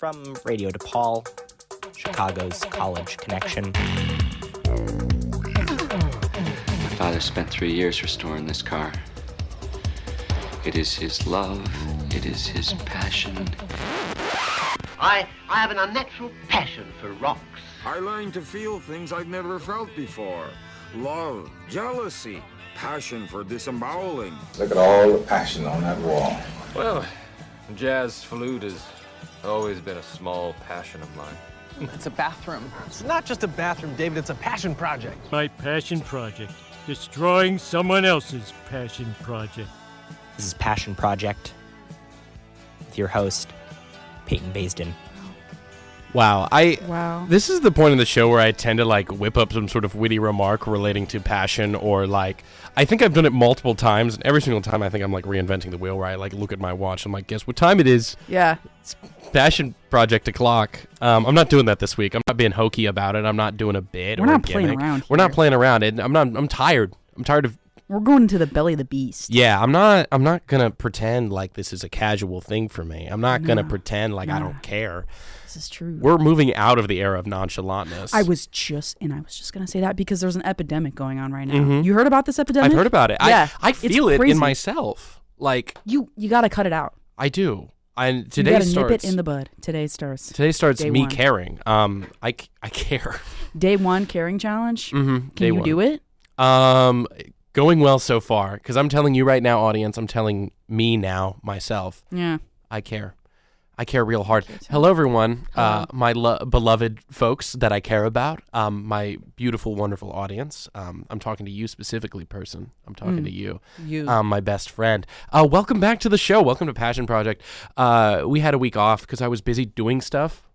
From Radio DePaul, Chicago's college connection. My father spent 3 years restoring this car. It is his love. It is his passion. I have an unnatural passion for rocks. I learned to feel things I'd never felt before. Love, jealousy, passion for disemboweling. Look at all the passion on that wall. Well, jazz flute has always been a small passion of mine. It's a bathroom. It's not just a bathroom, David. It's a passion project. My passion project. Destroying someone else's passion project. This is Passion Project with your host, Peyton Baisden. Wow. Wow. This is the point of the show where I tend to whip up some sort of witty remark relating to passion, or I think I've done it multiple times, and every single time I think I'm reinventing the wheel, where I look at my watch. I'm like, guess what time it is? Yeah. It's Passion Project o'clock. I'm not doing that this week. I'm not being hokey about it. I'm not doing a bit. We're not playing around. We're not playing around. I'm tired. I'm tired of. We're going into the belly of the beast. Yeah, I'm not gonna pretend like this is a casual thing for me. I'm not gonna pretend like I don't care. This is true. We're moving out of the era of nonchalantness. I was just gonna say that because there's an epidemic going on right now. Mm-hmm. You heard about this epidemic? I've heard about it. Yeah, I feel it in myself. You gotta cut it out. I do. And today starts. You gotta nip it in the bud. Today starts Day me one. Caring. I care. Day one caring challenge. Mm-hmm. Can you do it? Going well so far, because I'm telling you right now, audience, I'm telling me now, myself. Yeah. I care. I care real hard. Hello, everyone. My beloved folks that I care about. My beautiful, wonderful audience. I'm talking to you specifically, person. I'm talking to you. My best friend. Welcome back to the show. Welcome to Passion Project. We had a week off because I was busy doing stuff.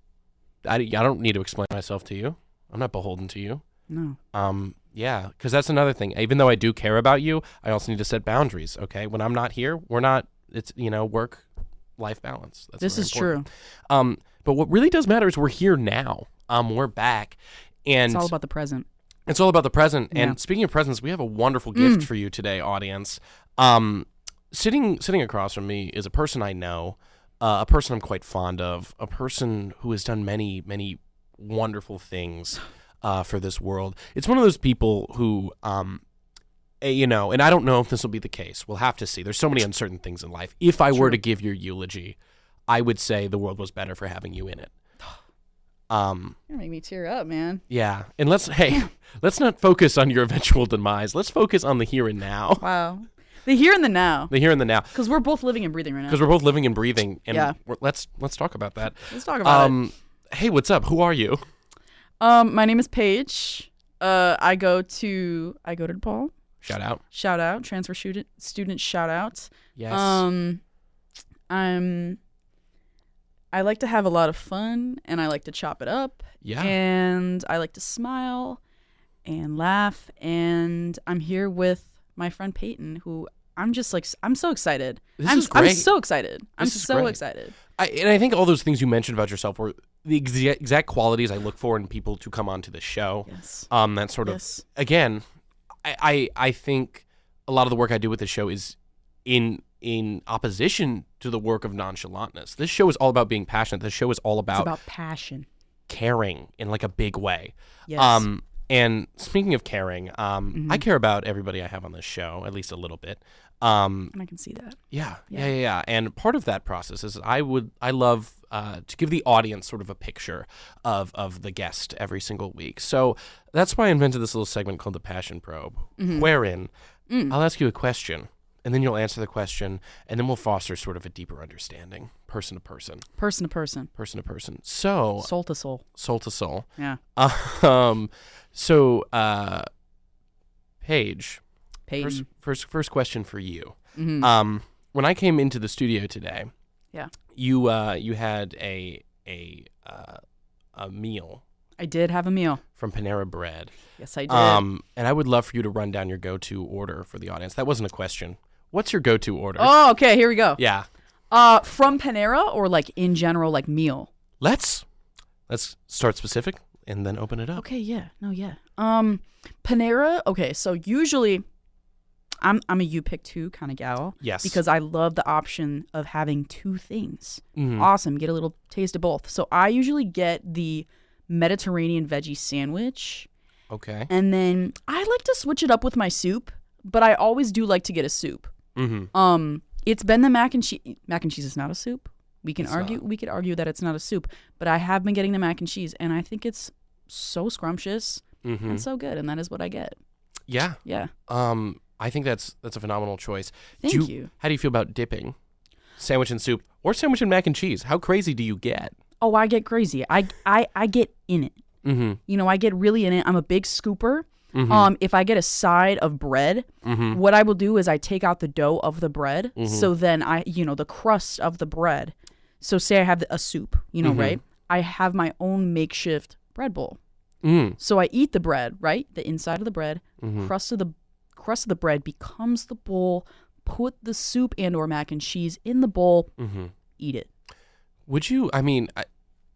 I don't need to explain myself to you. I'm not beholden to you. No. Yeah, because that's another thing. Even though I do care about you, I also need to set boundaries, okay? When I'm not here, it's, work-life balance. This is true. But what really does matter is we're here now. We're back. And it's all about the present. It's all about the present. Yeah. And speaking of presents, we have a wonderful gift for you today, audience. Sitting across from me is a person I know, a person I'm quite fond of, a person who has done many, many wonderful things for this world. It's one of those people who, and I don't know if this will be the case. We'll have to see. There's so many uncertain things in life. If I were to give your eulogy, I would say the world was better for having you in it. You're gonna make me tear up, man. Yeah. And let's not focus on your eventual demise. Let's focus on the here and now. Wow. The here and the now. The here and the now. Because we're both living and breathing right now. Because we're both living and breathing. And yeah. Let's talk about that. Let's talk about it. Hey, what's up? Who are you? My name is Paige. I go to DePaul. Shout out. Transfer student shout out. Yes. I like to have a lot of fun, and I like to chop it up. Yeah. And I like to smile and laugh, and I'm here with my friend Peyton, who I'm so excited. This is great. I'm so excited. I'm so great. excited. And I think all those things you mentioned about yourself were the exact qualities I look for in people to come onto the show. Yes. That sort of, again, I think a lot of the work I do with the show is in opposition to the work of nonchalantness. This show is all about being passionate. This show is all about... It's about passion. Caring in a big way. Yes. And speaking of caring, I care about everybody I have on this show, at least a little bit. And I can see that. Yeah. And part of that process is I love to give the audience sort of a picture of the guest every single week. So that's why I invented this little segment called the Passion Probe, wherein I'll ask you a question, and then you'll answer the question, and then we'll foster sort of a deeper understanding, person to person. Person to person. Person to person. So... Soul to soul. Soul to soul. Yeah. So, Paige... Peyton. First question for you. Mm-hmm. When I came into the studio today, yeah, you had a meal. I did have a meal from Panera Bread. Yes, I did. And I would love for you to run down your go-to order for the audience. That wasn't a question. What's your go-to order? Oh, okay. Here we go. Yeah. From Panera or in general meal? Let's start specific and then open it up. Okay. Yeah. No. Yeah. Panera. Okay. So usually. I'm a you pick two kind of gal. Yes. Because I love the option of having two things. Mhm. Awesome. Get a little taste of both. So I usually get the Mediterranean veggie sandwich. Okay. And then I like to switch it up with my soup, but I always do like to get a soup. Mm-hmm. It's been the mac and cheese. Mac and cheese is not a soup. We could argue that it's not a soup, but I have been getting the mac and cheese, and I think it's so scrumptious and so good, and that is what I get. Yeah. Yeah. I think that's a phenomenal choice. Thank you. How do you feel about dipping? Sandwich and soup or sandwich and mac and cheese? How crazy do you get? Oh, I get crazy. I get in it. Mm-hmm. You know, I get really in it. I'm a big scooper. Mm-hmm. If I get a side of bread, what I will do is I take out the dough of the bread. So then the crust of the bread. So say I have a soup, right? I have my own makeshift bread bowl. So I eat the bread, right? The inside of the bread, crust of the bread becomes the bowl. Put the soup and/or mac and cheese in the bowl. Eat it. Would you? I mean,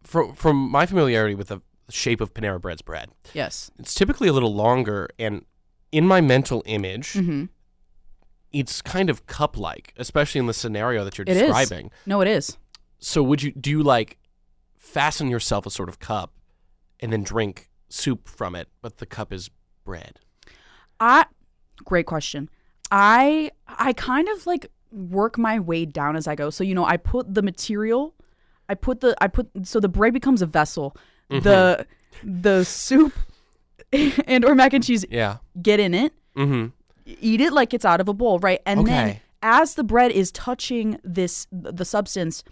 from my familiarity with the shape of Panera Bread's bread, yes, it's typically a little longer, and in my mental image, it's kind of cup-like, especially in the scenario that you're describing. No, it is. So do you like fasten yourself a sort of cup and then drink soup from it, but the cup is bread? Great question. I kind of like work my way down as I go. So I put the material, so the bread becomes a vessel. The soup and or mac and cheese get in it. Eat it like it's out of a bowl, right? And then as the bread is touching the substance,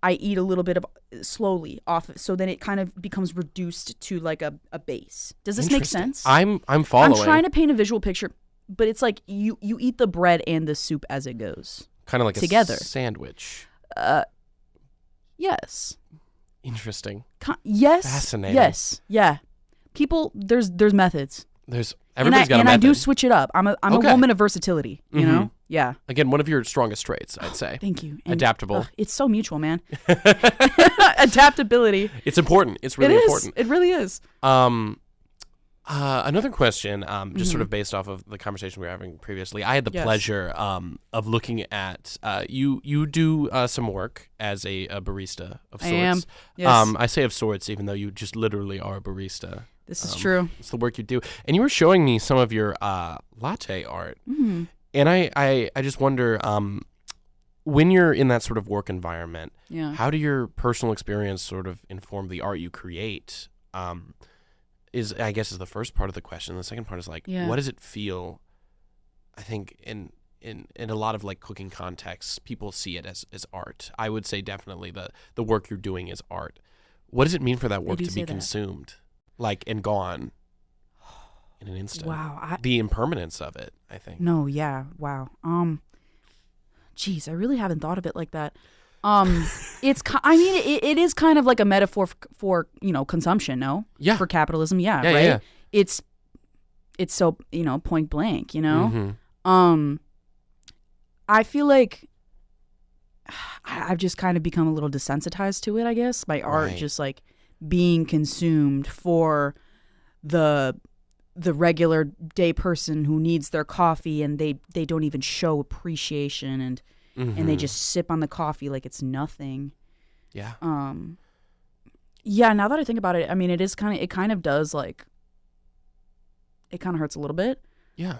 I eat a little bit of slowly off it, so then it kind of becomes reduced to like a base. Does this make sense? I'm following. I'm trying to paint a visual picture, but it's like you eat the bread and the soup as it goes. Kind of like together. A sandwich. Yes. Interesting. Yes. Fascinating. Yes. Yeah. People, there's methods. Everybody's got a method. And I do switch it up. I'm a woman of versatility, you know? Yeah. Again, one of your strongest traits, I'd say. Thank you. And adaptable. It's so mutual, man. Adaptability. It's important. It's really important. It really is. Another question, just sort of based off of the conversation we were having previously. I had the pleasure of looking at you do some work as a barista of sorts. I am. Yes. I say of sorts, even though you just literally are a barista. This is true. It's the work you do, and you were showing me some of your latte art, and I just wonder, when you're in that sort of work environment, how do your personal experience sort of inform the art you create? Is the first part of the question. The second part is like, what does it feel? I think in a lot of like cooking contexts, people see it as art. I would say definitely the work you're doing is art. What does it mean for that work to be consumed, like and gone in an instant? Wow, the impermanence of it, I think. No, yeah, wow. Geez, I really haven't thought of it like that. It is kind of like a metaphor for consumption, no? Yeah. For capitalism, right? Yeah. It's so, point blank, I feel like I've just kind of become a little desensitized to it, I guess. My art just like being consumed for the regular day person who needs their coffee and they don't even show appreciation and they just sip on the coffee like it's nothing. Yeah. Yeah, now that I think about it, I mean, it kind of does like, it kind of hurts a little bit. Yeah.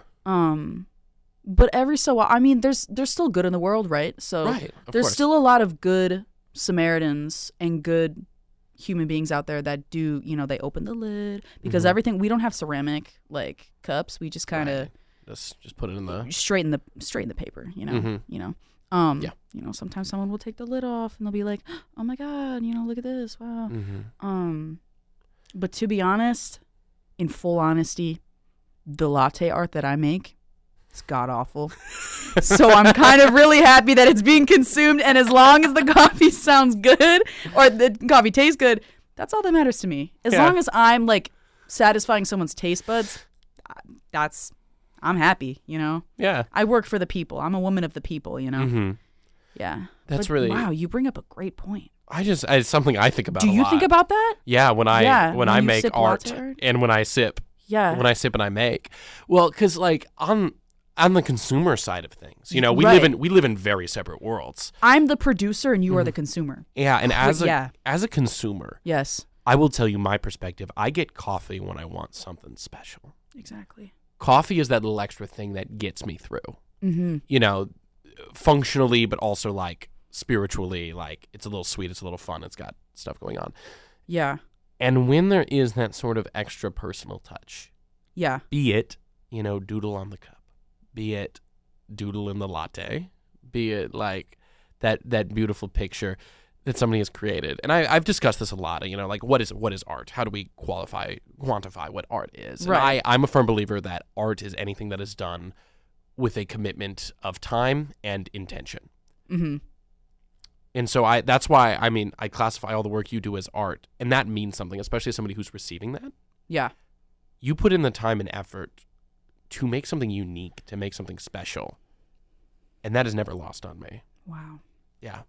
But every so while, I mean, there's still good in the world, right? So there's still a lot of good Samaritans and good human beings out there that do, they open the lid because everything, we don't have ceramic like cups. We just kind of just put it in the straight in the paper, sometimes someone will take the lid off and they'll be like, oh my God, look at this. Wow. But to be honest, in full honesty, the latte art that I make, it's god awful. So I'm kind of really happy that it's being consumed, and as long as the coffee sounds good or the coffee tastes good, that's all that matters to me. As long as I'm like satisfying someone's taste buds, I'm happy, Yeah. I work for the people. I'm a woman of the people, Yeah. That's really wow. You bring up a great point. It's something I think about. Do you think about that? Yeah, when I make sip art latte art and when I sip. Yeah. When I sip and I make. Well, because like on the consumer side of things. You know, we Right. live in very separate worlds. I'm the producer and you are the consumer. Yeah, and Yeah. as a consumer, Yes. I will tell you my perspective. I get coffee when I want something special. Exactly. Coffee is that little extra thing that gets me through. Mm-hmm. You know, functionally, but also like spiritually. Like it's a little sweet, it's a little fun, it's got stuff going on. Yeah. And when there is that sort of extra personal touch, Yeah. be it, you know, doodle on the cup, be it doodle in the latte, be it like that beautiful picture that somebody has created. And I've discussed this a lot, you know, like what is art? How do we quantify what art is? Right. And I'm a firm believer that art is anything that is done with a commitment of time and intention. Mm-hmm. And so that's why, I mean, I classify all the work you do as art, and that means something, especially as somebody who's receiving that. Yeah. You put in the time and effort to make something unique, to make something special. And that is never lost on me. Wow. Yeah.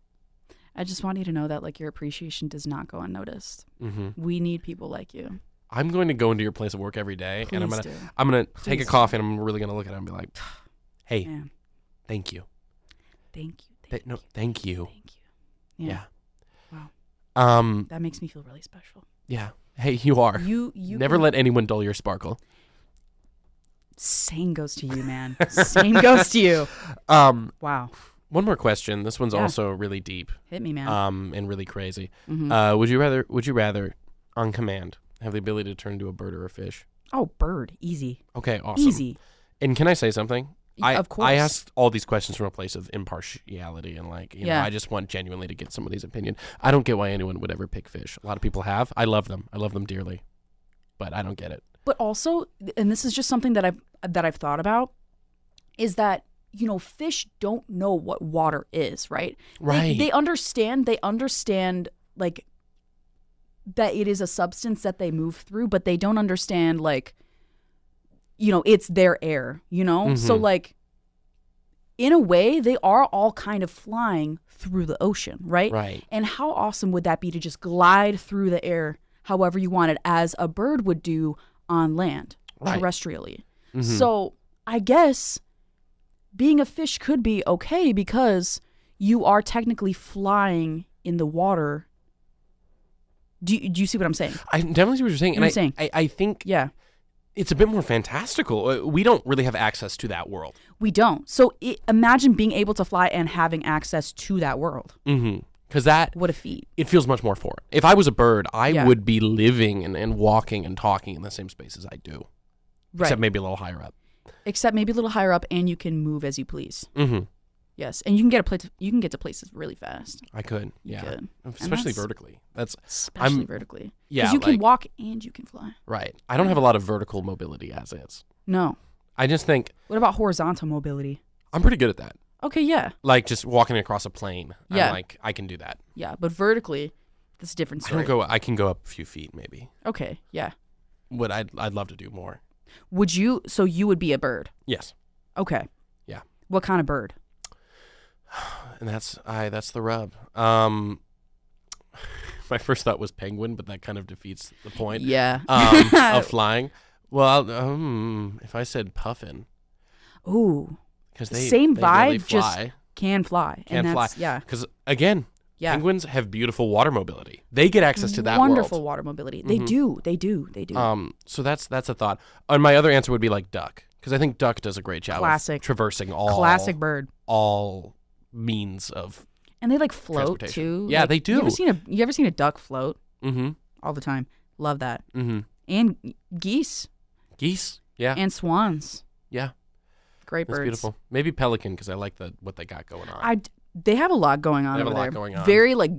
I just want you to know that like your appreciation does not go unnoticed. Mm-hmm. We need people like you. I'm going to go into your place of work every day, and Please do. I'm gonna take a Please coffee, and I'm really gonna look at it and be like, "Hey, Man. thank you, Thank you. thank you." Thank you. Yeah. Wow. That makes me feel really special. Yeah. Hey, you are. You Never can- let anyone dull your sparkle. Same goes to you, man. Same goes to you. Wow. One more question. This one's Yeah. also really deep. Hit me, man. And really crazy. Mhm. Would you rather, on command, have the ability to turn into a bird or a fish? Oh, bird. Easy. Okay, awesome. Easy. And can I say something? Of course. I asked all these questions from a place of impartiality and like, you know, Yeah. I just want genuinely to get somebody's opinion. I don't get why anyone would ever pick fish. A lot of people have. I love them. I love them dearly. But I don't get it. But also, and this is just something that I've thought about, is that, you know, fish don't know what water is, right? Right. They understand like that it is a substance that they move through, but they don't understand like, you know, it's their air, you know? So like in a way, they are all kind of flying through the ocean, right? Right. And how awesome would that be to just glide through the air however you wanted, as a bird would do on land, Right. terrestrially. So I guess being a fish could be okay because you are technically flying in the water. Do you see what I'm saying? I definitely see what you're saying. You know And what I'm saying? I think Yeah. it's a bit more fantastical. We don't really have access to that world. We don't. So imagine being able to fly and having access to that world. Mm-hmm. Because that, What a feat. it feels much more foreign. If I was a bird, I Yeah. would be living and walking and talking in the same space as I do. Right. Except maybe a little higher up. Except maybe a little higher up, and you can move as you please. Mm-hmm. Yes, and you can get to places really fast. I could. You Yeah. could. Especially And that's- vertically. That's Especially vertically. Yeah, Because you can like- walk and you can fly. right. I don't have a lot of vertical mobility as is. No. I just think What about horizontal mobility? I'm pretty good at that. Okay, yeah. Like just walking across a plane. Yeah. I'm like, I can do that. Yeah, but vertically, that's a different story. I can go up a few feet maybe. Okay, yeah. What I'd love to do more. So you would be a bird? Yes. Okay. Yeah. What kind of bird? And that's the rub. My first thought was penguin, but that kind of defeats the point. Yeah. Of flying. Well, if I said puffin, Ooh. because Same they vibe, really just fly, can fly. can and fly. that's, Yeah. Because again, Yeah. penguins have beautiful water mobility. They get access to that Wonderful world. water mobility. They do. They do. So that's a thought. And my other answer would be like duck, because I think duck does a great job Classic. of traversing all Classic bird. all means of. And they like float Transportation. too. Yeah, Like, they do. You ever seen a duck float? Mm-hmm. All the time. Love that. Mm-hmm. And geese Geese. Yeah. and swans. Yeah. Great That's birds. beautiful. Maybe pelican, because I like what they got going on. They have a lot going on. They have over a lot there. going on. Very like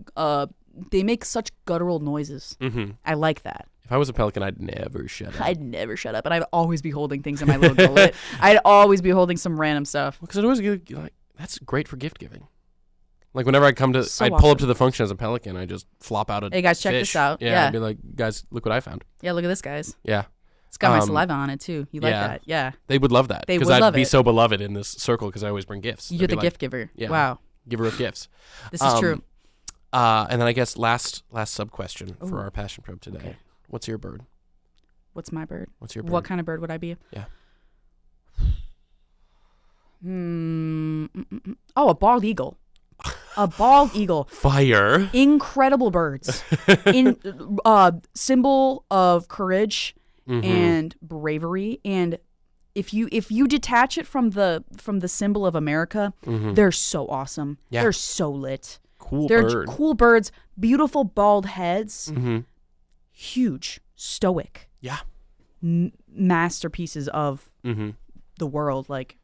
they make such guttural noises. Mm-hmm. I like that. If I was a pelican, I'd never shut up. I'd never shut up, and I'd always be holding things in my little gullet. I'd always be holding some random stuff. Because I'd always get, like, that's great for gift giving. Like whenever I'd pull So up awesome. to the function as a pelican, I just flop out a Hey, guys, check fish. this out. Yeah, Yeah. I'd be like, guys, look what I found. Yeah, look at this, guys. Yeah, It's got my Um, saliva on it too. You like yeah. that? Yeah. they would love that They because would I'd love be it. so beloved in this circle because I always bring gifts. You're I'd be the like, gift giver. yeah. Wow. giver of gifts. This is true. And then I guess last sub question for Ooh. our passion probe today. Okay. What's your bird? What's my bird? What's your bird? What kind of bird would I be? Yeah. Oh, a bald eagle. A bald eagle. Fire. Incredible birds. Symbol of courage and bravery. And if you detach it from the symbol of America, they're so awesome. Yeah. They're so lit. They're cool birds. Beautiful bald heads. Huge. Stoic. Yeah. Masterpieces of the world. Like,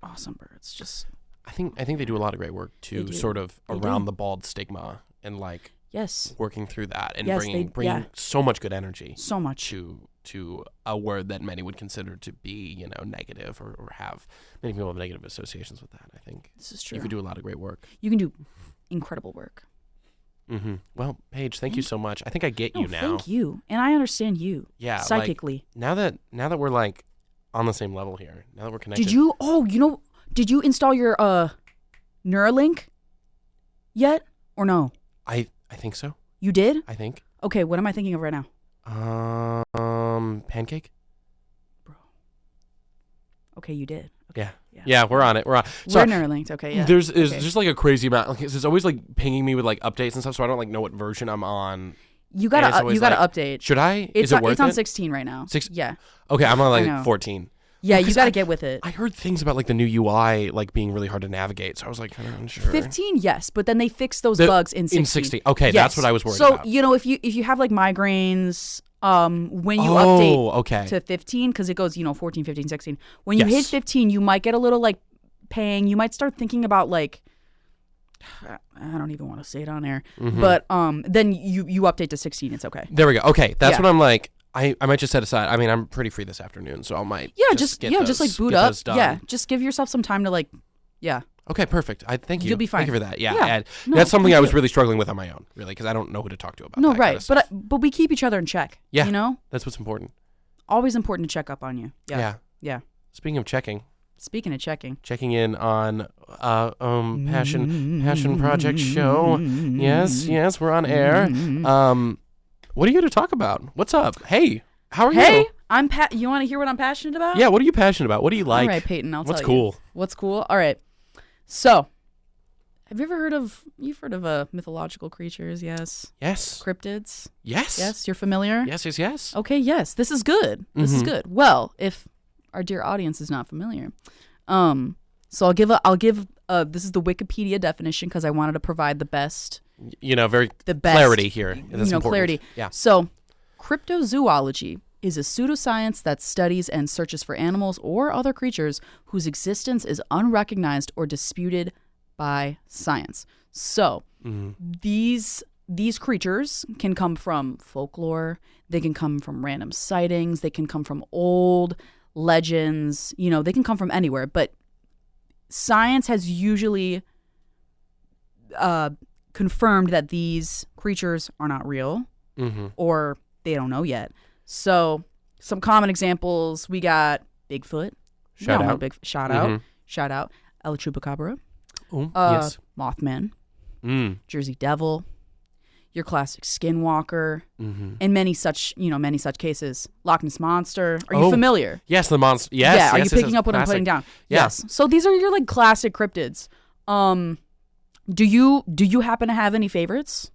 awesome birds. Just. I think they do a lot of great work too, sort of around the bald stigma and like working through that and bringing so much good energy. So much to a word that many would consider to be, negative or have many people have negative associations with that. I think this is true. You could do a lot of great work. You can do incredible work. Well, Paige, thank you so much. I think I get you now. Thank you, and I understand you. Yeah, psychically. Like, now that we're like on the same level here, now that we're connected. Did you? Oh, did you install your Neuralink yet or no? I think so. You did? I think. Okay, what am I thinking of right now? Pancake? Bro. Okay, you did. Okay. Yeah, we're on it. We're Neuralinked. Okay, yeah. There's just like a crazy amount. Like, it's always like pinging me with like updates and stuff, so I don't like know what version I'm on. You gotta update. Should I? Is it worth it? It's on 16 right now. Yeah. Okay, I'm on like 14. Yeah, you got to get with it. I heard things about like the new UI like being really hard to navigate, so I was like, kind of unsure. 15, yes, but then they fixed those bugs in 16. In 16, okay, yes. That's what I was worried about. So if you have like migraines, when you update to 15, because it goes 14, 15, 16. When you hit 15, you might get a little like pang. You might start thinking about like, I don't even want to say it on air, but then you update to 16. It's okay. There we go. Okay, that's what I'm like. I might just set aside. I mean, I'm pretty free this afternoon, so I might just like boot up. Yeah, just give yourself some time to like, Okay, perfect. Thank you. You'll be fine. Thank you for that. Yeah. That's something I was really struggling with on my own, really, because I don't know who to talk to about. No, that right. Kind of stuff. But we keep each other in check. Yeah, that's what's important. Always important to check up on you. Yeah. Speaking of checking. Checking in on Passion Project show. Yes, we're on air. What are you here to talk about? What's up? Hey, how are you? Hey, I'm you want to hear what I'm passionate about? Yeah, what are you passionate about? What do you like? All right, Peyton, I'll tell you. What's cool? What's cool? All right. So, have you ever heard of mythological creatures? Yes. Cryptids? Yes, you're familiar? Yes. Okay, yes. This is good. This is good. Well, if our dear audience is not familiar, so I'll give this is the Wikipedia definition because I wanted to provide the best. Clarity here. That's important. Clarity. Yeah. So, cryptozoology is a pseudoscience that studies and searches for animals or other creatures whose existence is unrecognized or disputed by science. So, these creatures can come from folklore, they can come from random sightings, they can come from old legends, they can come from anywhere, but science has usually confirmed that these creatures are not real or they don't know yet. So some common examples, we got Bigfoot. Shout out. El Chupacabra. Yes. Mothman. Jersey Devil. Your classic Skinwalker. And many such cases. Loch Ness Monster. Are you familiar? Yes, the monster. Yes. Yeah, are you picking up what I'm putting down? Yeah. Yes. So these are your like classic cryptids. Do you happen to have any favorites?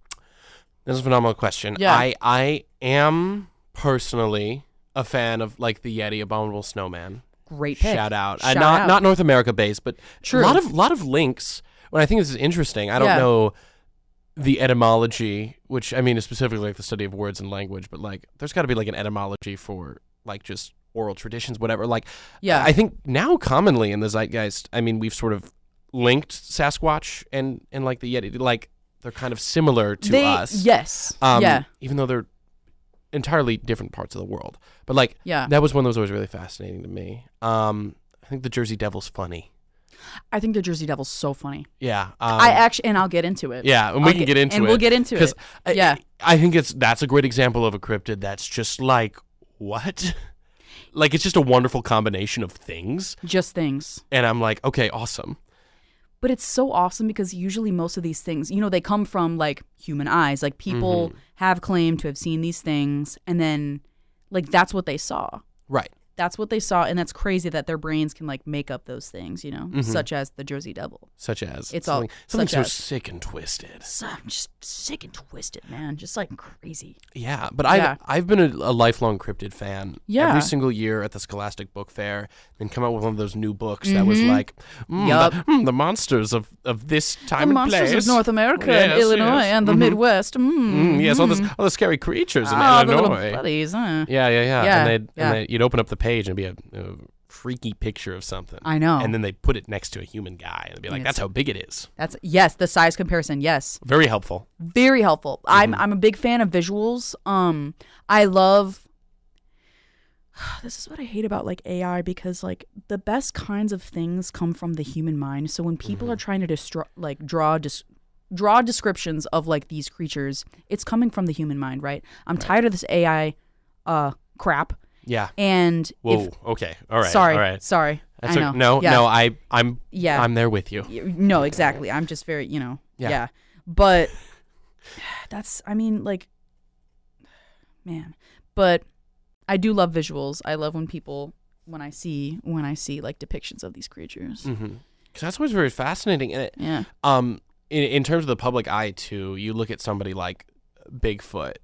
This is a phenomenal question. Yeah. I am personally a fan of like the Yeti Abominable Snowman. Great pick. Shout out. Not North America based, but true. A lot of links. When I think this is interesting, I don't know the etymology, which I mean is specifically like the study of words and language, but like there's got to be like an etymology for like just oral traditions, whatever. Like, I think now commonly in the zeitgeist, I mean, we've sort of linked Sasquatch and like the Yeti, like they're kind of similar to us. Yes. Even though they're entirely different parts of the world. But like, that was one that was always really fascinating to me. I think the Jersey Devil's funny. I think the Jersey Devil's so funny. Yeah. And I'll get into it. Yeah, and we can get into it. And we'll get into it. I think that's a great example of a cryptid that's just like, what? Like, it's just a wonderful combination of things. Just things. And I'm like, okay, awesome. But it's so awesome because usually most of these things, they come from like human eyes. Like people have claimed to have seen these things and then like that's what they saw. Right. that's what they saw, and that's crazy that their brains can like make up those things, you know, such as the Jersey Devil. Such as It's something such so as. sick and twisted. So, just sick and twisted, man. Just like crazy. Yeah, but Yeah. I've been a lifelong cryptid fan. Yeah. Every single year at the Scholastic Book Fair, then come out with one of those new books that was like, Yup. the monsters of this time The and place. monsters of North America and Yes, Illinois yes. and the Midwest. Yes, all the scary creatures in Ah, the little Illinois. buddies, huh? Yeah. Yeah, And you'd open up the page and it'd be a freaky picture of something. I know. And then they'd put it next to a human guy and they'd be like, that's how big it is. Yes, the size comparison. Yes, Very helpful. very helpful. I'm a big fan of visuals. I love. This is what I hate about like AI, because like the best kinds of things come from the human mind. So when people are trying to draw descriptions of like these creatures, it's coming from the human mind, right? I'm tired of this AI crap. Yeah. And Whoa. Okay. All right. Sorry. All right. Sorry. That's I know. No. Yeah. No. Yeah. I'm there with you. No, exactly. I'm just very, Yeah. But that's, I mean, like, man. But I do love visuals. I love when I see like depictions of these creatures. Because that's always very fascinating. And Yeah. In terms of the public eye too, you look at somebody like Bigfoot.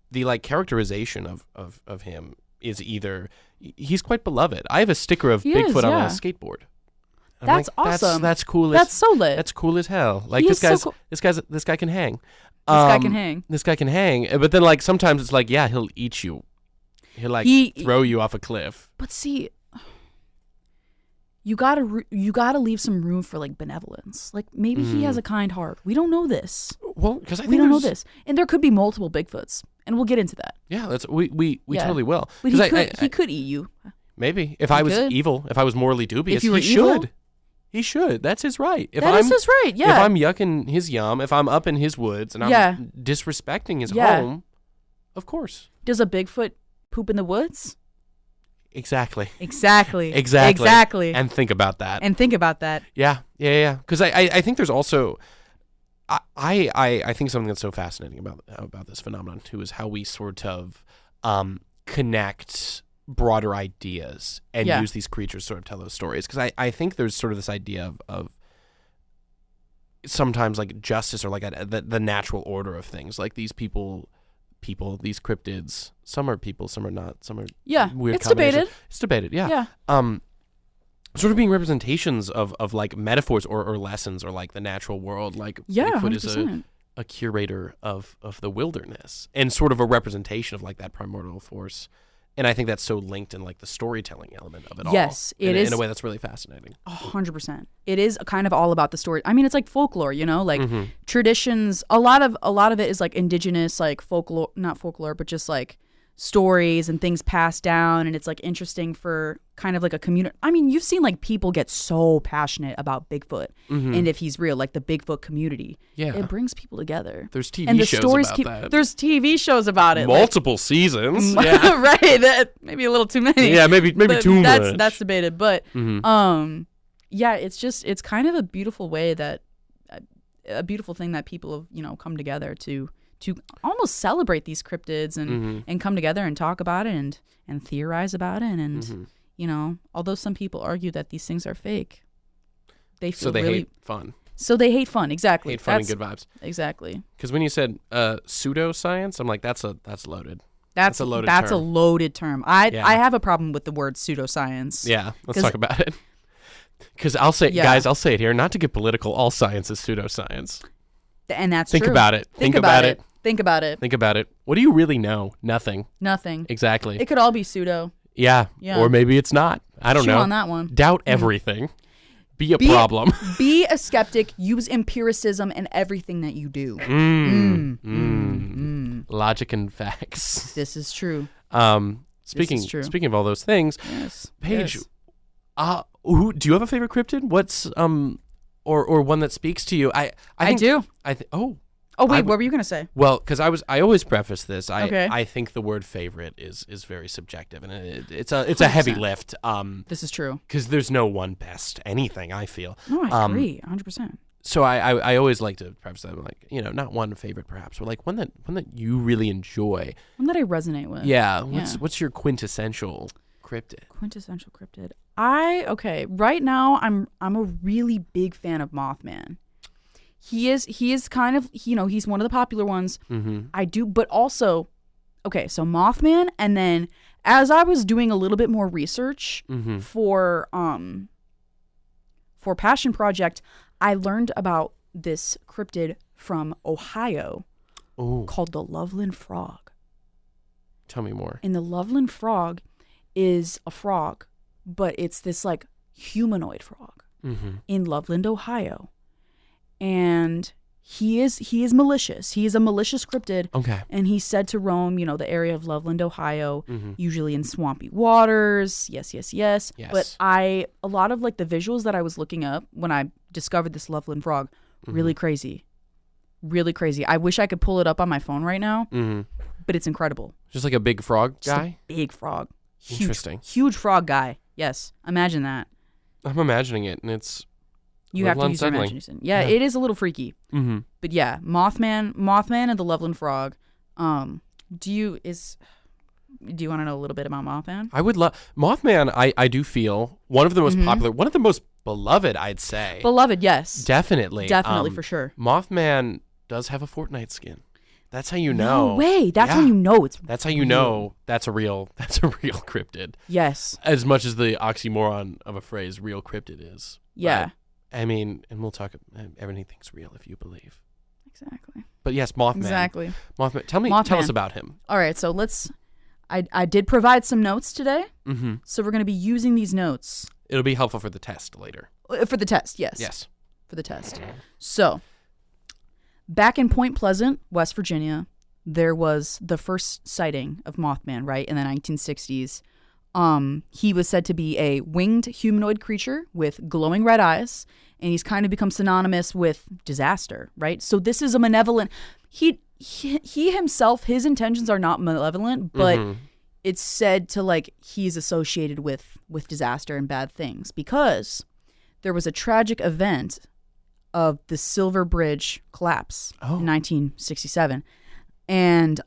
The like characterization of him is either he's quite beloved. I have a sticker of He Bigfoot is, on yeah. a skateboard. I'm That's like, awesome. That's cool. That's so lit. That's cool as hell. Like He this is so guy's cool. this guy can hang. This guy can hang. This guy can hang. But then like sometimes it's like, yeah, he'll eat you. He'll like throw you off a cliff. But see, you gotta leave some room for like benevolence. Like maybe he has a kind heart. We don't know this. Well, because I think We don't know there's- this, and there could be multiple Bigfoots, and we'll get into that. Yeah, that's we Yeah. totally will. But 'Cause he could eat you. maybe if I was could. evil, if I was morally dubious, If you were he evil? should. He should. That's his right. If That is his right. Yeah. If I'm yucking his yum, if I'm up in his woods and I'm Yeah. disrespecting his Yeah. home, of course. Does a Bigfoot poop in the woods? Exactly. Exactly. Exactly. Exactly. And think about that. And think about that. Yeah. Because I think there's also, I think something that's so fascinating about this phenomenon too is how we sort of connect broader ideas and use these creatures to sort of tell those stories. Because I think there's sort of this idea of sometimes like justice or like the natural order of things. Like these people, these cryptids, some are people, some are not, some are weird it's combinations. debated. It's debated, yeah. Sort of being representations of like metaphors or lessons or like the natural world. Like Bigfoot is 100%. a curator of the wilderness and sort of a representation of like that primordial force. And I think that's so linked in like the storytelling element of it all. Yes, it is. In a way that's really fascinating. 100%. It is kind of all about the story. I mean, it's like folklore, like traditions. A lot of it is like indigenous, like folklore, not folklore, but just like stories and things passed down. And it's like interesting for kind of like a community. I mean, you've seen like people get so passionate about Bigfoot and if he's real, like the Bigfoot community. Yeah. It brings people together. There's TV and the shows stories about that. There's TV shows about it. Multiple seasons. Yeah. Right. That maybe a little too many. Yeah, maybe But too much. That's debated. But yeah, it's kind of a beautiful way that a beautiful thing that people have come together to almost celebrate these cryptids and come together and talk about it and theorize about it and although some people argue that these things are fake, they feel hate fun. So they hate fun, exactly. Hate fun and good vibes. Exactly. Because when you said pseudoscience, I'm like, that's loaded. That's a loaded that's term. a loaded term. I have a problem with the word pseudoscience. Yeah, let's talk about it. Because I'll say, guys, I'll say it here, not to get political, all science is pseudoscience. And that's Think true. about it. Think about it. Think about it. Think about it. What do you really know? Nothing. Nothing. Exactly. It could all be pseudo. Yeah. Or maybe it's not. I don't Chew know. on that one. Doubt everything. Be a problem. Be a skeptic. Use empiricism in everything that you do. Logic and facts. This is true. Speaking of all those things, yes. Paige, do you have a favorite cryptid? What's or one that speaks to you? I do. Oh wait, what were you gonna say? Well, because I always preface this. Okay. I think the word favorite is very subjective, and it's a heavy lift. This is true. Because there's no one best anything. I feel. No, I agree, 100%. So I always like to preface that like not one favorite perhaps, but like one that you really enjoy. One that I resonate with. Yeah. What's your quintessential cryptid. Quintessential cryptid. Right now I'm a really big fan of Mothman. He is kind of, he's one of the popular ones. Mm-hmm. But also, okay, so Mothman, and then as I was doing a little bit more research Mm-hmm. for Passion Project, I learned about this cryptid from Ohio Oh, called the Loveland Frog. tell me more. And the Loveland Frog is a frog, but it's this like humanoid frog Mm-hmm. in Loveland, Ohio. And he is malicious. He is a malicious cryptid. Okay. And he's said to roam, the area of Loveland, Ohio, Mm-hmm. usually in swampy waters. Yes. Yes. But a lot of like the visuals that I was looking up when I discovered this Loveland frog, really crazy. Really crazy. I wish I could pull it up on my phone right now, Mm-hmm. but it's incredible. Just like a big frog Just guy? a big frog. Huge, Interesting. Huge frog guy. Yes. Imagine that. I'm imagining it, and it's You a have to little use your unsettling. imagination. Yeah, Yeah. it is a little freaky. Mm-hmm. But yeah, Mothman and the Loveland Frog. Do you want to know a little bit about Mothman? I would love Mothman. I do feel one of the most popular, one of the most beloved, I'd say. Beloved, yes. Definitely. For sure. Mothman does have a Fortnite skin. That's how you know. No way. That's Yeah. when you know it's That's how you know that's a real cryptid. Yes. As much as the oxymoron of a phrase real cryptid is. Yeah. But, I mean, and we'll talk everything's real if you believe. Exactly. But yes, Mothman. Exactly. Mothman. Tell Mothman. us about him. All right, so I did provide some notes today. Mm-hmm. So we're going to be using these notes It'll be helpful for the test later. for the test, yes. Yes. For the test. So, back in Point Pleasant, West Virginia, there was the first sighting of Mothman, right, in the 1960s. He was said to be a winged humanoid creature with glowing red eyes, and he's kind of become synonymous with disaster, right? So this is a malevolent. He himself, his intentions are not malevolent, but it's said to like he's associated with disaster and bad things because there was a tragic event of the Silver Bridge collapse in 1967, and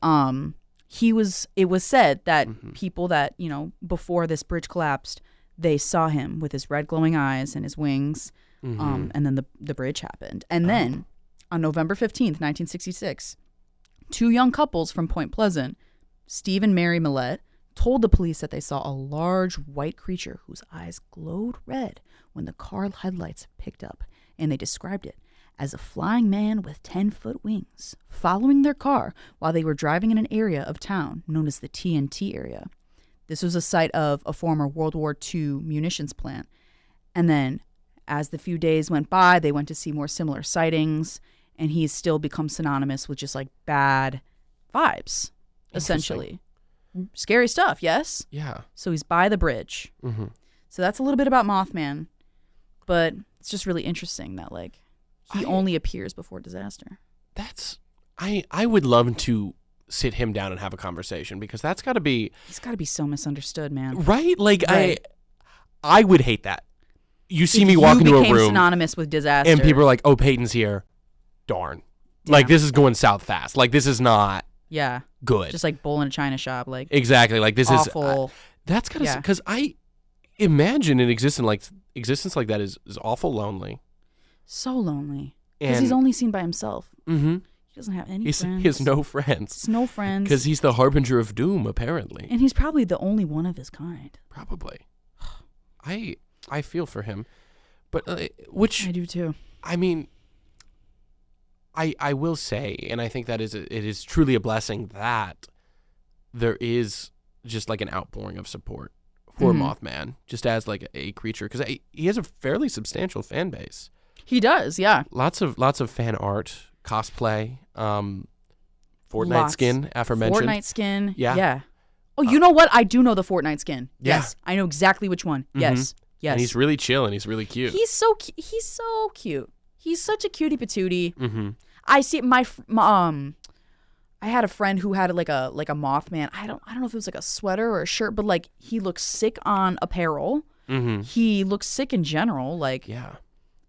it was said that people that, before this bridge collapsed, they saw him with his red glowing eyes and his wings. And then the bridge happened. And then on November 15th, 1966, two young couples from Point Pleasant, Steve and Mary Millette, told the police that they saw a large white creature whose eyes glowed red when the car headlights picked up. And they described it as a flying man with 10-foot wings, following their car while they were driving in an area of town known as the TNT area. This was a site of a former World War II munitions plant. And then, as the few days went by, they went to see more similar sightings, and he's still become synonymous with just like bad vibes, essentially. Scary stuff, yes? Yeah. So he's by the bridge. Mm-hmm. So that's a little bit about Mothman, but it's just really interesting that like he only appears before disaster. I would love to sit him down and have a conversation because that's got to be He's got to be so misunderstood, man. right. Like Right. I would hate that. You see If me walk into you a became room synonymous with disaster, and people are like, "Oh, Peyton's here." Darn. Like Damn. this is going south fast. Like this is not yeah, good. just like bull in a china shop, like Exactly. Like this awful. is that's kind of Yeah. because I imagine an existence like that is awful lonely. So lonely because And he's only seen by himself. mm-hmm. He doesn't have any He friends. has no friends He's no friends. because he's the harbinger of doom. Apparently, and he's probably the only one of his kind. probably. I feel for him, but which I do too. I mean, I will say, and I think that it is truly a blessing that there is just like an outpouring of support for Mothman, just as like a creature, because he has a fairly substantial fan base. He does, yeah. Lots of fan art, cosplay, Fortnite Lots. skin, aforementioned. Fortnite skin. Yeah. Yeah. Oh, you know what? I do know the Fortnite skin. Yeah. Yes. I know exactly which one. Yes. Yes. And he's really chill and he's really cute. He's so cute. He's such a cutie patootie. Mm-hmm. I see I had a friend who had like a Mothman. I don't know if it was like a sweater or a shirt, but like he looks sick on apparel. Mm-hmm. He looks sick in general. Like Yeah.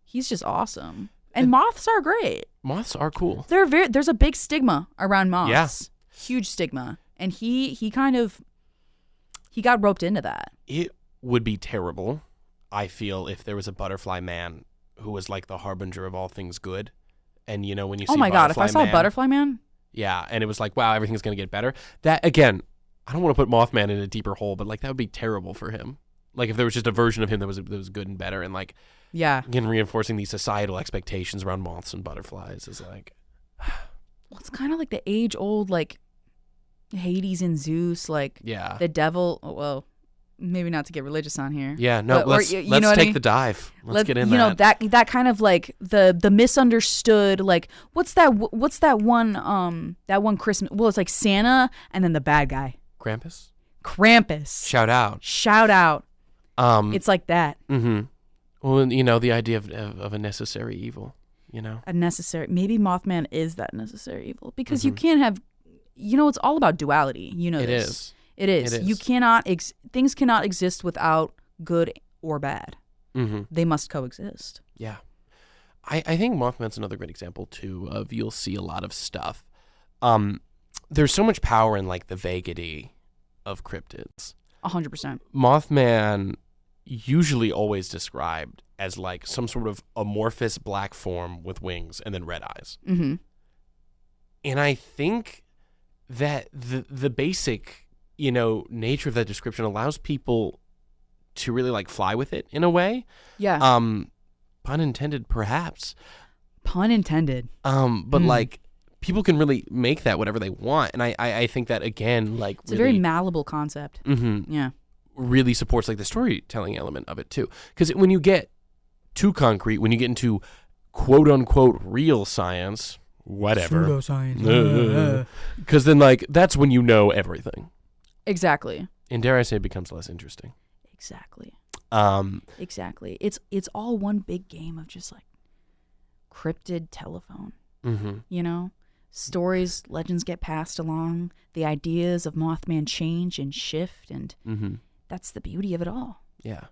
he's just awesome. And moths are great. Moths are cool. There's a big stigma around moths. Yeah. Huge stigma. And he kind of he got roped into that. It would be terrible, I feel, if there was a butterfly man who was like the harbinger of all things good. And you know, when you see Oh my God, if I saw Man, Butterfly Man, yeah, and it was like, wow, everything's going to get better. That, again, I don't want to put Mothman in a deeper hole, but like that would be terrible for him. Like if there was just a version of him that was good and better, and like, yeah, again, reinforcing these societal expectations around moths and butterflies is like, well, it's kind of like the age-old like Hades and Zeus, like yeah, the devil. Well, maybe not to get religious on here. yeah, no, but, let's you know take the dive. Let's get in you that. know that kind of like the misunderstood, like what's that one Christmas? Well, it's like Santa and then the bad guy, Krampus. Shout out. It's like that. Mm-hmm. Well, you know, the idea of a necessary evil, you know. Maybe Mothman is that necessary evil, because you can't have, you know, it's all about duality. You know, It this. is. It is. You cannot, things cannot exist without good or bad. Mm-hmm. They must coexist. Yeah. I think Mothman's another great example, too, of you'll see a lot of stuff. There's so much power in, like, the vaguity of cryptids. 100%. Mothman usually always described as, like, some sort of amorphous black form with wings and then red eyes. Mm-hmm. And I think that the basic, you know, nature of that description allows people to really like fly with it in a way. Yeah. Pun intended, perhaps. Pun intended. But like people can really make that whatever they want, and I think that again, like it's really, a very malleable concept. Mm-hmm, yeah. Really supports like the storytelling element of it too, because when you get too concrete, when you get into quote unquote real science. Whatever. Pseudoscience. Because then, like, that's when you know everything. Exactly. And dare I say, it becomes less interesting. Exactly. Exactly. It's all one big game of just like cryptid telephone. Mm-hmm. You know, stories, legends get passed along. The ideas of Mothman change and shift, and that's the beauty of it all. Yeah.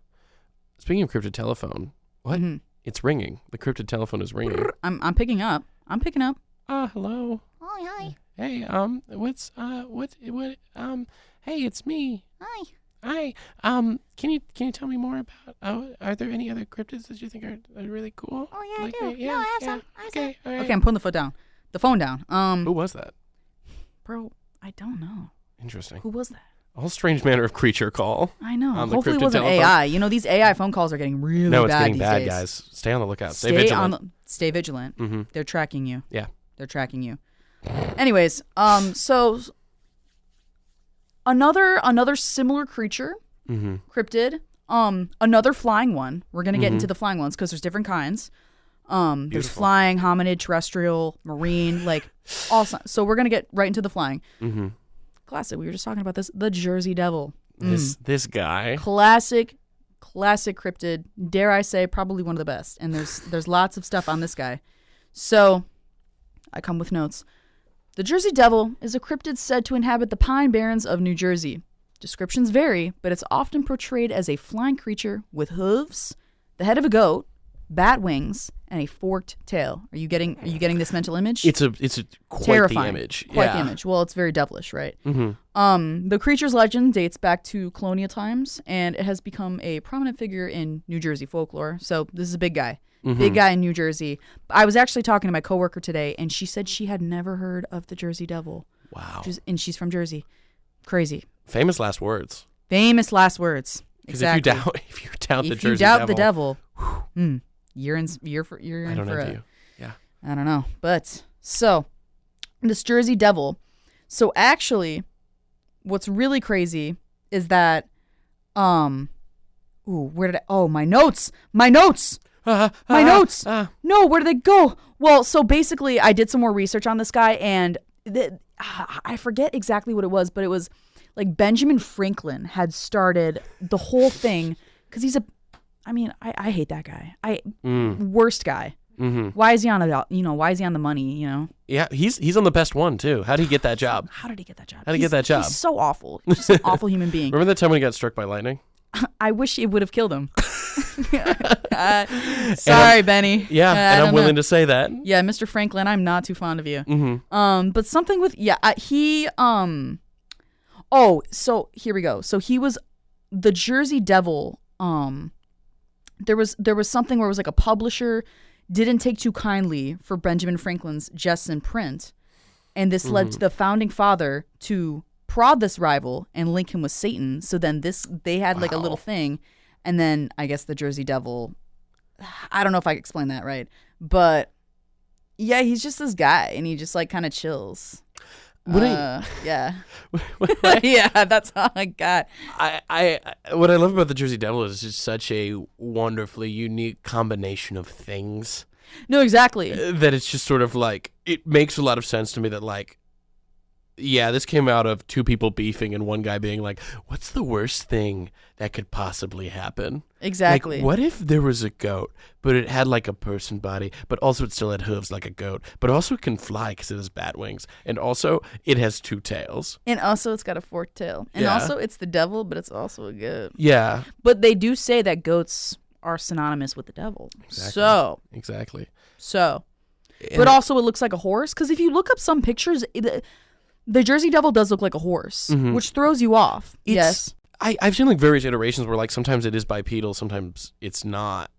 Speaking of cryptid telephone, what? Mm-hmm. It's ringing. The cryptid telephone is ringing. I'm picking up. Hello. Hi. Hey, hey, it's me. Hi. Can you tell me more about, are there any other cryptids that you think are really cool? Oh, yeah, like I do. me? No, I have some. Okay, all right. Okay, I'm putting the phone down. Who was that? Bro, I don't know. Interesting. Who was that? All strange manner of creature call. I know. Hopefully it wasn't telephone. AI. You know, these AI phone calls are getting really bad. No, it's getting these bad, days. guys. Stay on the lookout. Stay vigilant. Stay vigilant. Mm-hmm. They're tracking you. Yeah. They're tracking you. Anyways, so another similar creature, cryptid, another flying one. We're gonna get into the flying ones because there's different kinds. There's flying, hominid, terrestrial, marine, like awesome. So we're gonna get right into the flying. Mm-hmm. Classic. We were just talking about this. The Jersey Devil. This guy. Classic cryptid. Dare I say, probably one of the best. And there's lots of stuff on this guy. So I come with notes. The Jersey Devil is a cryptid said to inhabit the Pine Barrens of New Jersey. Descriptions vary, but it's often portrayed as a flying creature with hooves, the head of a goat, bat wings, and a forked tail. Are you getting this mental image? It's a quite terrifying. the image. Quite yeah. the image. Well, it's very devilish, right? Mm-hmm. The creature's legend dates back to colonial times, and it has become a prominent figure in New Jersey folklore. So this is a big guy. Big guy in New Jersey. I was actually talking to my coworker today, and she said she had never heard of the Jersey Devil. Wow. And she's from Jersey. Crazy. Famous last words. Famous last words. Because Exactly. if you doubt the Jersey If you doubt Devil, the devil, you're in for I don't for envy a, you. Yeah. I don't know. But so this Jersey Devil. So actually, what's really crazy is that my notes. My notes. No, where did they go? Well, so basically I did some more research on this guy, and I forget exactly what it was, but it was like Benjamin Franklin had started the whole thing because I hate that guy. Worst guy. Mm-hmm. Why is he on why is he on the money, Yeah, he's on the best one too. How did he get that job? How did he get that job? How did he get that job? He's so awful. He's just an awful human being. Remember that time when he got struck by lightning? I wish it would have killed him. Sorry, Benny. Yeah, and I'm willing to say that. Yeah, Mr. Franklin, I'm not too fond of you. Mm-hmm. But something with he Oh, so here we go. So he was the Jersey Devil. There was something where it was like a publisher didn't take too kindly for Benjamin Franklin's jests in print, and this led to the founding father to prod this rival and link him with Satan. So then they had like a little thing, and then I guess the Jersey Devil. I don't know if I explained that right, but yeah, he's just this guy, and he just like kind of chills. Yeah. Yeah, that's all I got. What I love about the Jersey Devil is just such a wonderfully unique combination of things. No, exactly. That it's just sort of like, it makes a lot of sense to me that like, yeah, this came out of two people beefing and one guy being like, what's the worst thing that could possibly happen? Exactly. Like, what if there was a goat, but it had like a person body, but also it still had hooves like a goat, but also it can fly because it has bat wings, and also it has two tails. And also it's got a forked tail. And also it's the devil, but it's also a goat. Yeah. But they do say that goats are synonymous with the devil. Exactly. Exactly. But also it looks like a horse, because if you look up some pictures, the Jersey Devil does look like a horse, which throws you off. Yes. I've seen like various iterations where like sometimes it is bipedal, sometimes it's not.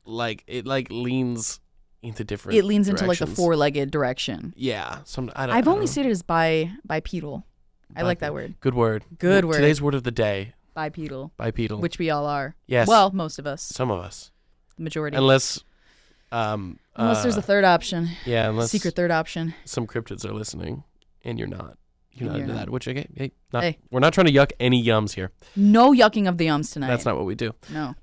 Like it like leans into different. It leans into like directions. the four-legged direction. Yeah. I've only seen it as bipedal. I like that word. Good word. Good word. Today's word of the day. Bipedal. Bipedal. Which we all are. Yes. Well, most of us. Some of us. The majority. Unless there's a third option. Yeah, unless secret third option. Some cryptids are listening and you're not. You're not into that. Which Hey. We're not trying to yuck any yums here. No yucking of the yums tonight. That's not what we do. No.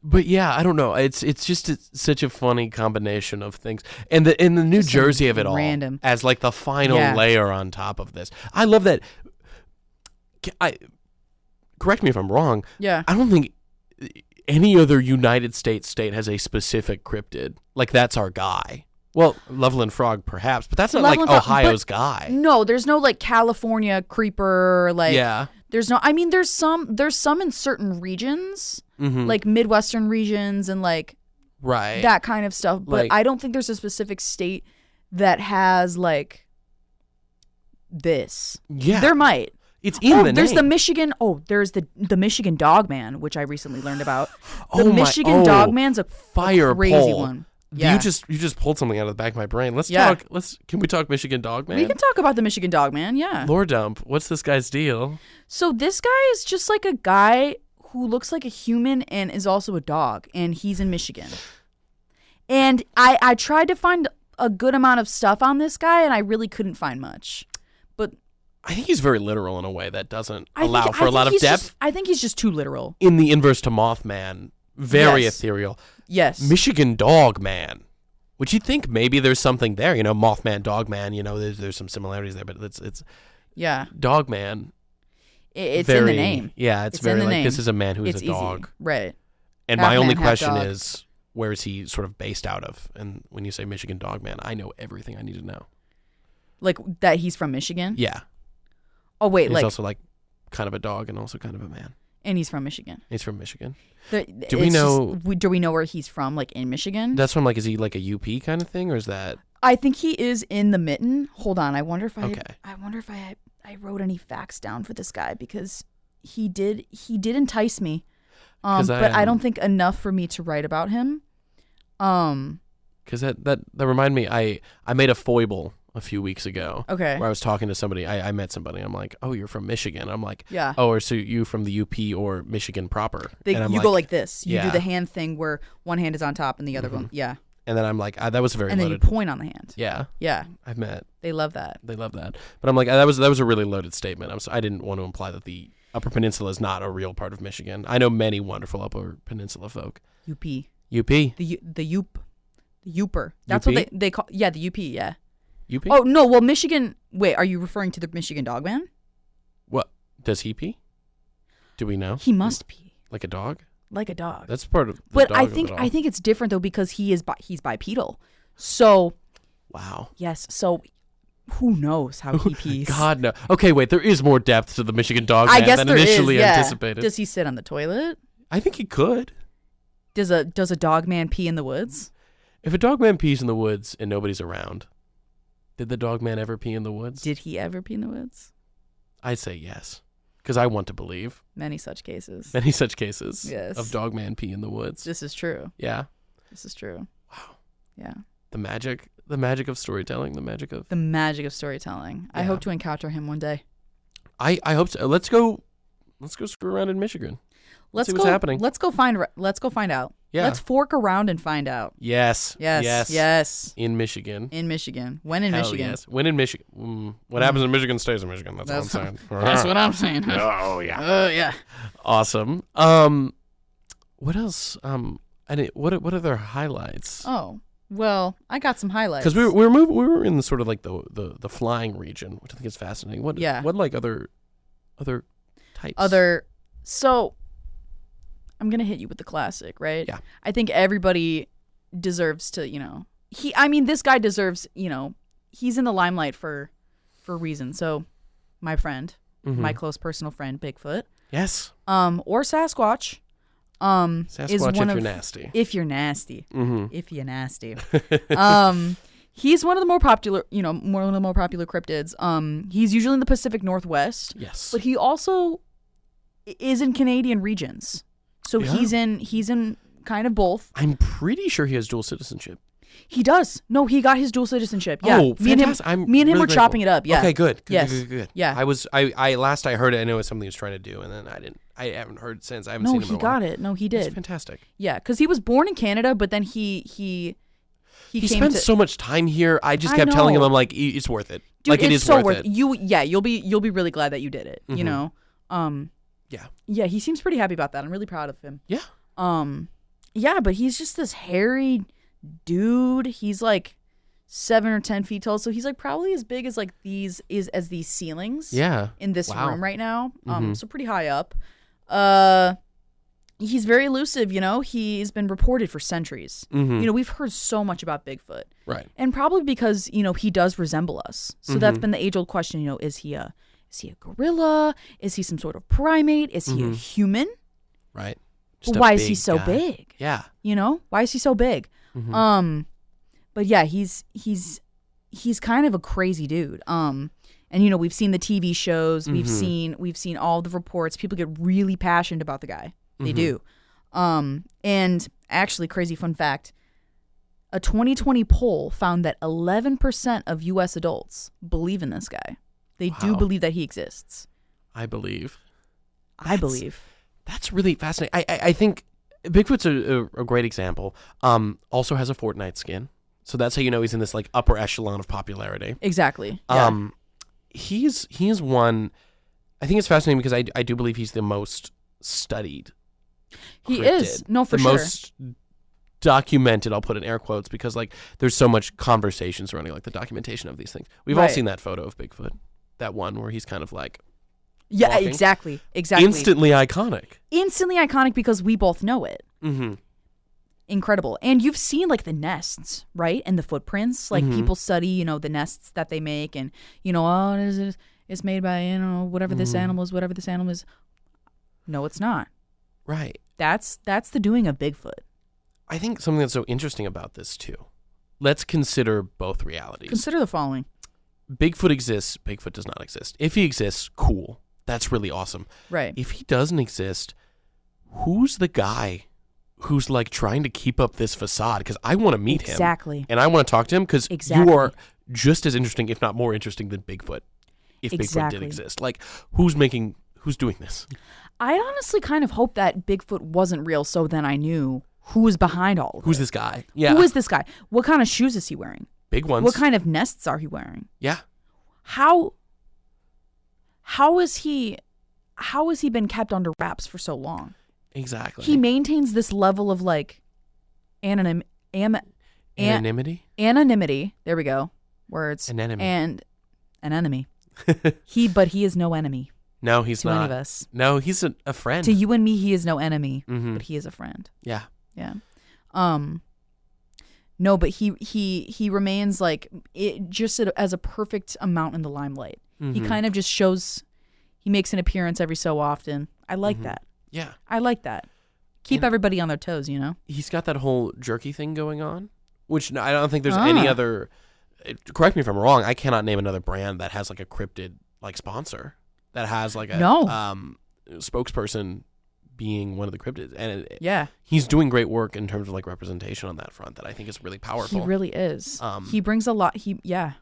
But yeah, I don't know. It's just such a funny combination of things, and the New Jersey of it all, random. as like the final layer on top of this. I love that. Correct me if I'm wrong. Yeah. I don't think any other United States state has a specific cryptid. Like that's our guy. Well, Loveland Frog, perhaps, but that's not Loveland like Frog, Ohio's guy. No, there's no like California creeper. Like, yeah. There's no. I mean, there's some in certain regions, like Midwestern regions and like that kind of stuff. But Like, I don't think there's a specific state that has like this. Yeah. There might. It's in the there's name. the Michigan. Oh, there's the Michigan Dogman, which I recently learned about. The Oh my- Michigan Dogman's a fire crazy pole. one. Yeah. You just pulled something out of the back of my brain. Let's Yeah. talk. Can we talk Michigan Dogman? We can talk about the Michigan Dogman. Yeah. Lore dump. What's this guy's deal? So this guy is just like a guy who looks like a human and is also a dog, and he's in Michigan. And I tried to find a good amount of stuff on this guy, and I really couldn't find much. But I think he's very literal in a way that doesn't I allow think- for I a lot think of he's depth. just- I think he's just too literal. In the inverse to Mothman, very Yes. ethereal. Yes. Michigan Dogman. Would you think maybe there's something there? You know, Mothman, Dogman. You know, there's some similarities there, but it's Yeah. Dogman. It's very, in the name. Yeah, it's in very the like name. this is a man who is It's a easy. dog. Right. And Half my only man, half question dog. is, where is he sort of based out of? And when you say Michigan Dogman, I know everything I need to know. Like that he's from Michigan? Yeah. Oh, wait. He's like, also like kind of a dog and also kind of a man. and he's from Michigan. He's from Michigan. Do we know where he's from, like in Michigan? That's from like, is he like a UP kind of thing, or is that? I think he is in the mitten. Hold on. I wonder if Okay. I wrote any facts down for this guy, because he did entice me. But I don't think enough for me to write about him. Because that reminded me, I made a foible a few weeks ago. Okay. Where I was talking to somebody. I met somebody. I'm like, oh, you're from Michigan. I'm like, Yeah. oh, or so you from the UP or Michigan proper? You I'm go like this. You do yeah. the hand thing where one hand is on top and the other one. Yeah. And then I'm like, that was very And then loaded. you point on the hand. Yeah. Yeah. I've met. They love that. They love that. But I'm like, that was a really loaded statement. I didn't want to imply that the Upper Peninsula is not a real part of Michigan. I know many wonderful Upper Peninsula folk. UP. UP. The Youper. That's UP? what they call. Yeah, the UP. Yeah. UP. Oh no. Well, Michigan. Wait, are you referring to the Michigan Dogman? What does he pee? Do we know? He must pee Like a dog. like a dog. That's part of. The But dog I of think it all. I think it's different though, because he's bipedal. So Wow. yes. So who knows how he pees? God no. Okay, wait. There is more depth to the Michigan Dog I Man guess than there initially is. Yeah. anticipated. Does he sit on the toilet? I think he could. Does a dog man pee in the woods? If a dog man pees in the woods and nobody's around, did the dog man ever pee in the woods? Did he ever pee in the woods? I'd say yes, because I want to believe. Many such cases. Many such cases Yes. of dogman pee in the woods. This is true. Yeah. This is true. Wow. Yeah. The magic of storytelling, the magic of storytelling. I Yeah. hope to encounter him one day. I hope so. Let's go screw around in Michigan. Let's see what's happening. Let's go find out. Yeah. Let's fork around and find out. Yes. Yes. In Michigan. In Michigan. When in Hell Michigan? Yes. When in Michigan. What happens in Michigan stays in Michigan. That's what I'm saying. That's what I'm saying. Oh yeah. Yeah. Awesome. What else? What other highlights? Oh, well, I got some highlights. Because we were in the sort of like the flying region, which I think is fascinating. What like other types? So I'm gonna hit you with the classic, right? Yeah. I think everybody deserves to, this guy deserves, he's in the limelight for a reason. So my friend, my close personal friend, Bigfoot. Yes. Or Sasquatch. Sasquatch is one if you're of, nasty. If you're nasty. Mm-hmm. If you're nasty. He's one of the more popular, cryptids. He's usually in the Pacific Northwest. Yes. But he also is in Canadian regions. So Yeah. he's in kind of both. I'm pretty sure he has dual citizenship. He does. No, he got his dual citizenship. Yeah. Oh, fantastic. Me and him really were grateful. chopping it up. Yeah. Okay, good. Yes. Good. Yeah. I last I heard it, I knew it was something he was trying to do, and then I haven't heard since. I haven't No, seen him he in a while. got it. No, he did. It's fantastic. Yeah, because he was born in Canada, but then he came spent to, so much time here. I just I kept telling him, know. I'm like, it's worth it. Dude, like it it's is so worth it. You'll be really glad that you did it. You Mhm. know. Yeah. Yeah, he seems pretty happy about that. I'm really proud of him. Yeah. Yeah, but he's just this hairy dude. He's like 7 or 10 feet tall, so he's like probably as big as these ceilings. Yeah. In this Wow. room right now. Mhm. So pretty high up. He's very elusive. He's been reported for centuries. Mhm. We've heard so much about Bigfoot. Right. And probably because, he does resemble us. So that's been the age-old question, is he a gorilla? Is he some sort of primate? Is he a human? Right. But Just a why is he big so guy. big? Yeah. Why is he so big? But yeah, he's kind of a crazy dude. And we've seen the TV shows, we've seen all the reports. People get really passionate about the guy. They do. And actually, crazy fun fact, a 2020 poll found that 11% of US adults believe in this guy. They do Wow. believe that he exists. I believe. I believe. That's really fascinating. I think Bigfoot's a great example. Also has a Fortnite skin. So that's how you know he's in this like upper echelon of popularity. Exactly. Yeah. He's one. I think it's fascinating because I do believe he's the most studied. He cryptid. is. No, for the sure. most documented. I'll put in air quotes because like there's so much conversation surrounding like the documentation of these things. We've all Right. seen that photo of Bigfoot, that one where he's kind of like Yeah, walking. exactly. Instantly iconic. Instantly iconic because we both know it. Mm-hmm. Incredible. And you've seen like the nests, right? And the footprints. Like people study, the nests that they make and, it's made by, whatever this animal is, whatever this animal is. No, it's not. Right. That's the doing of Bigfoot. I think something that's so interesting about this too. Let's consider both realities. Consider the following. Bigfoot exists. Bigfoot does not exist. If he exists, cool. That's really awesome. Right. If he doesn't exist, who's the guy who's like trying to keep up this facade? Because I want to meet him. Exactly. And I want to talk to him because Exactly. you are just as interesting, if not more interesting than Bigfoot. If Bigfoot Exactly. did exist. Like, who's doing this? I honestly kind of hope that Bigfoot wasn't real so then I knew who was behind all of Who's it. this guy? Yeah. Who is this guy? What kind of shoes is he wearing? Big ones. What kind of nests are he wearing? Yeah. How is he been kept under wraps for so long? Exactly. He maintains this level of like anonymity. There we go. Words. An enemy. And an enemy. But he is no enemy No, he's to not. any of us. No, he's a friend. To you and me, he is no enemy, Mhm. but he is a friend. Yeah. Yeah. No, but he remains like it just as a perfect amount in the limelight. He Mhm. kind of just shows. He makes an appearance every so often. I like that. Yeah. I like that. Keep And- everybody on their toes, He's got that whole jerky thing going on, which I don't think there's any other. Correct me if I'm wrong. I cannot name another brand that has like a cryptid like sponsor. that has like a No. spokesperson being one of the cryptids, and Yeah. he's doing great work in terms of like representation on that front that I think is really powerful. He really is. He brings a lot. Yeah,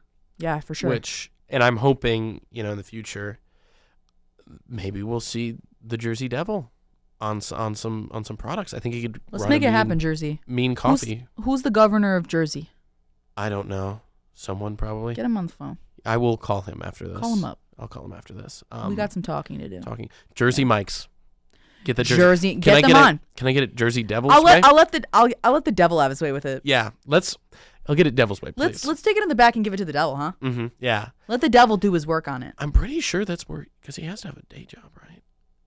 for sure. And I'm hoping, in the future, maybe we'll see the Jersey Devil on some products. I think he could. Let's make it happen, Jersey. Mean coffee. Who's the governor of Jersey? I don't know. Someone probably. Get him on the phone. I will call him after this. Call him up. I'll call him after this. We got some talking to do. Jersey Mike's. Get the Jersey. Get them on. Can I get it Jersey Devil's I'll way? let the devil have his way with it. Yeah, I'll get it Devil's way, please. Let's take it in the back and give it to the devil, huh? Mm-hmm. Yeah. Let the devil do his work on it. I'm pretty sure that's where, because he has to have a day job, right?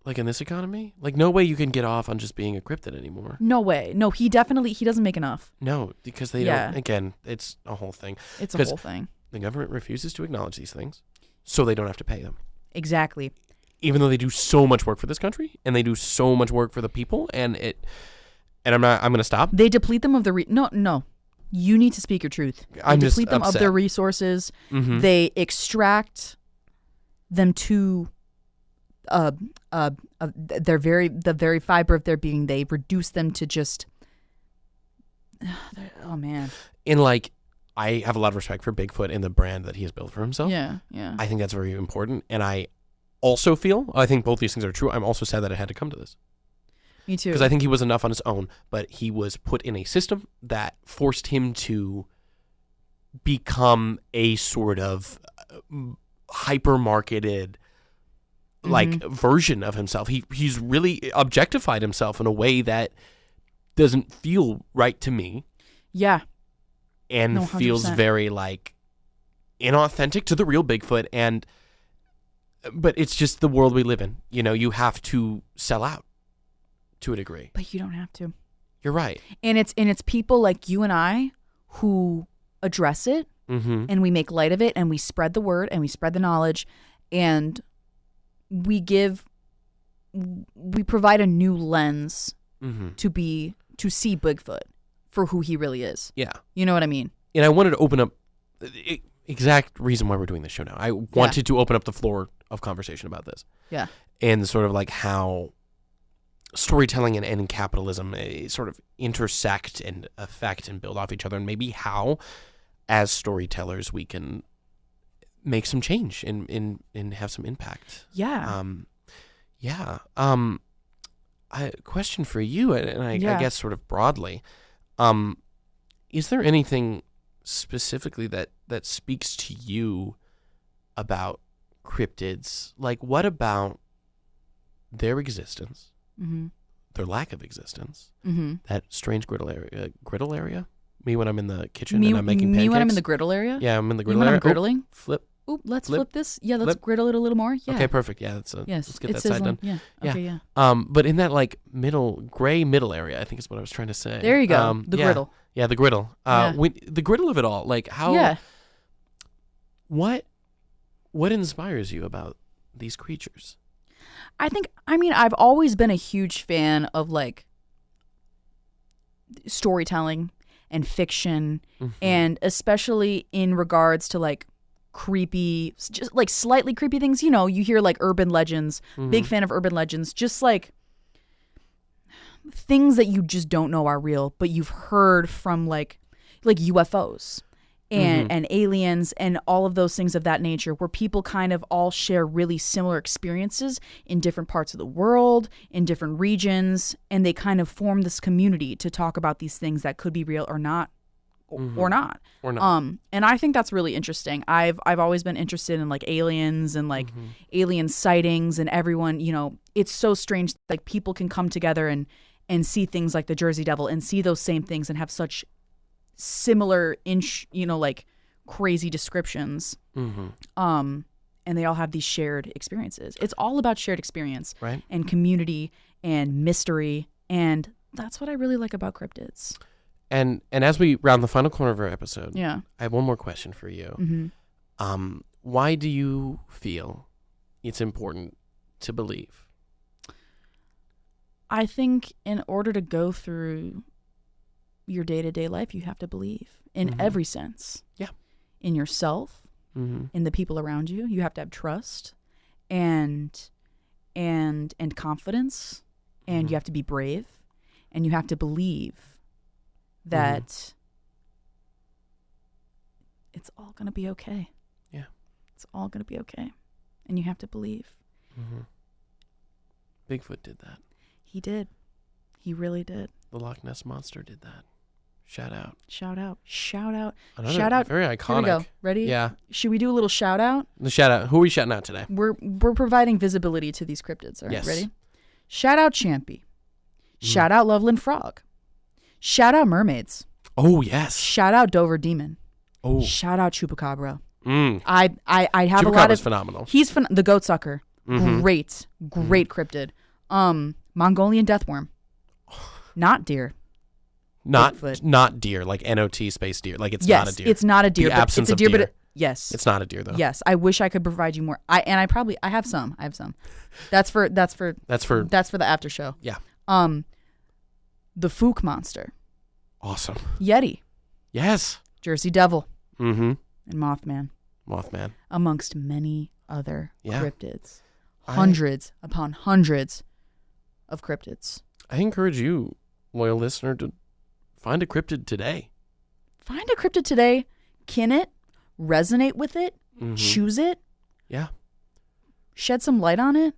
Like in this economy, like no way you can get off on just being a cryptid anymore. No way. No, he doesn't make enough. No, because they don't. Again, it's a whole thing. It's a whole thing. The government refuses to acknowledge these things, so they don't have to pay them. Exactly. Even though they do so much work for this country and they do so much work for the people, and I'm going to stop. They deplete them of the no. You need to speak your truth. They deplete them of their resources. Mm-hmm. They extract them to the very fiber of their being. They reduce them to just oh man. In like, I have a lot of respect for Bigfoot and the brand that he has built for himself. Yeah. I think that's very important, and I also I think both these things are true. I'm also sad that it had to come to this. Me too. Because I think he was enough on his own, but he was put in a system that forced him to become a sort of hyper-marketed version of himself. He's really objectified himself in a way that doesn't feel right to me. Yeah. And feels very like inauthentic to the real Bigfoot, but it's just the world we live in. You have to sell out to a degree. But you don't have to. You're right. And it's people like you and I who address it, and we make light of it, and we spread the word, and we spread the knowledge, and we provide a new lens to see Bigfoot for who he really is. Yeah. You know what I mean? And I wanted to open up the exact reason why we're doing this show now. I wanted to open up the floor of conversation about this. Yeah. And sort of like how storytelling and capitalism sort of intersect and affect and build off each other, and maybe how, as storytellers, we can make some change and have some impact. Yeah. Question for you, and I guess sort of broadly, is there anything specifically that speaks to you about cryptids? Like, what about their existence, their lack of existence, that strange griddle area? Me when I'm in the kitchen and I'm making pancakes? Me when I'm in the griddle area? Yeah, I'm in the griddle when area. I'm griddling? Let's Flip. flip this. Yeah, let's griddle it a little more. Yeah. Okay, perfect. Yeah, let's get that side done. Yeah. Okay, yeah. But in that like gray middle area, I think is what I was trying to say. There you go. The griddle. Yeah, the griddle. The griddle of it all. Like how? Yeah. What inspires you about these creatures? I've always been a huge fan of like storytelling and fiction, and especially in regards to like creepy, just like slightly creepy things. You hear like urban legends. Big fan of urban legends. Just like things that you just don't know are real, but you've heard from like UFOs and aliens and all of those things of that nature, where people kind of all share really similar experiences in different parts of the world, in different regions, and they kind of form this community to talk about these things that could be real or not. Or not. And I think that's really interesting. I've always been interested in like aliens and like alien sightings, and everyone, it's so strange. Like people can come together and see things like the Jersey Devil and see those same things and have such similar like crazy descriptions. And they all have these shared experiences. It's all about shared experience, right? And community and mystery, and that's what I really like about cryptids. And as we round the final corner of our episode, I have one more question for you. Why do you feel it's important to believe? I think in order to go through your day-to-day life, you have to believe in every sense. Yeah. In yourself, in the people around you. You have to have trust. and confidence, and you have to be brave, and you have to believe that it's all going to be okay. Yeah. It's all going to be okay. And you have to believe. Bigfoot did that. He did. He really did. The Loch Ness Monster did that. Shout out. Shout out. Shout out. Another shout out. very Here we iconic. go. Ready? Yeah. Should we do a little shout out? The shout out. Who are we shouting out today? We're providing visibility to these cryptids. All right, Yes. ready? Shout out Champy. Shout out Loveland Frog. Shout out Mermaids. Oh, yes. Shout out Dover Demon. Oh. Shout out Chupacabra. Mm. I have a lot Chupacabra's of phenomenal. He's the goat sucker. Mhm. Great cryptid. Mongolian deathworm. Not deer. Bigfoot. Not deer, like NOT space deer. Like it's Yes, not a deer. it's not a deer. The But absence it's a of deer, deer. but yes, It's not a deer though. yes. I wish I could provide you more. I have some. That's for the after show. Yeah. The Fook monster. Awesome. Yeti. Yes. Jersey Devil. Mm-hmm. And Mothman. Mothman. Amongst many other Yeah. cryptids. Hundreds upon hundreds of cryptids. I encourage you, loyal listener, to find a cryptid today. Find a cryptid today, kin it, resonate with it, choose it, Yeah. shed some light on it,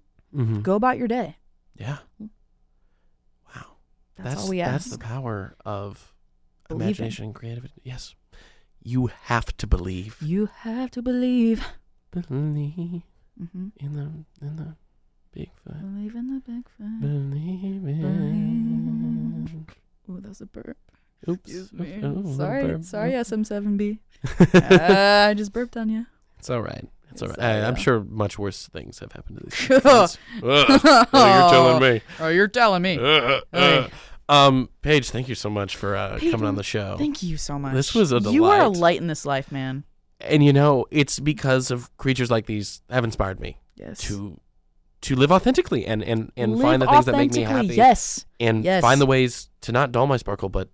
go about your day. Yeah. Wow. That's all we ask. That's the power of Believing. imagination and creativity. Yes. You have to believe. You have to believe. Believe Mm-hmm. in the Bigfoot. Believe in the Bigfoot. Believe in. Ooh, that was a burp. Oops. Excuse me. Oh, Sorry, burp. SM7B. I just burped on you. It's all right. It's all right. It's, I'm sure much worse things have happened to these Bigfoots. Ugh. You're telling me. Oh, you're telling me. Paige, thank you so much for coming on the show. Thank you so much. This was a delight. You are a light in this life, man. And you know, it's because of creatures like these have inspired me to live authentically and Live find the things that make me authentically, happy. yes. And Yes. find the ways to not dull my sparkle, but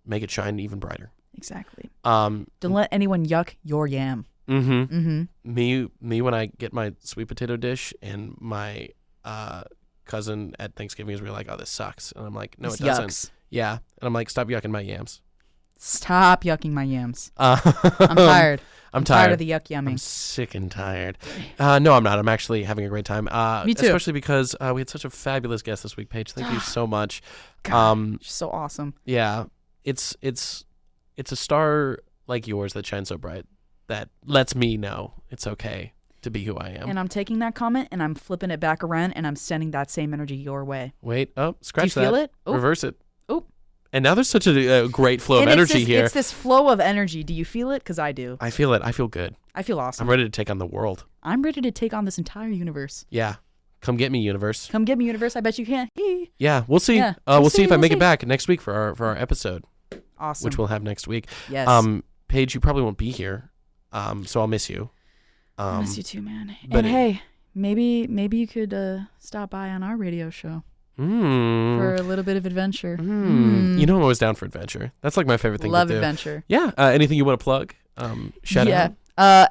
make it shine even brighter. Exactly. Don't let anyone yuck your yam. Me when I get my sweet potato dish and my cousin at Thanksgiving is really like, oh, this sucks. And I'm like, no, This it doesn't. yucks. Yeah. And I'm like, stop yucking my yams. Stop yucking my yams. I'm tired. I'm tired of the yuck yamming. I'm sick and tired. No, I'm not. I'm actually having a great time. Me too. Especially because we had such a fabulous guest this week, Paige. Thank you so much. God, she's so awesome. Yeah, it's a star like yours that shines so bright that lets me know it's okay to be who I am. And I'm taking that comment and I'm flipping it back around and I'm sending that same energy your way. Wait, scratch that. Do you feel it? Oh. Reverse it. Oh. And now there's such a great flow of energy here. It's this flow of energy. Do you feel it? Because I do. I feel it. I feel good. I feel awesome. I'm ready to take on the world. I'm ready to take on this entire universe. Yeah. Come get me, universe. Come get me, universe. I bet you can. Yeah, we'll see. Yeah. We'll see if I We'll make see. it back next week for our episode. Awesome. Which we'll have next week. Yes. Paige, you probably won't be here. So I'll miss you. I miss you too, man. but And hey, maybe you could stop by on our radio show for a little bit of adventure. You know I'm always down for adventure. That's like my favorite thing Love to do. adventure. Yeah. Anything you want to plug? Shout out.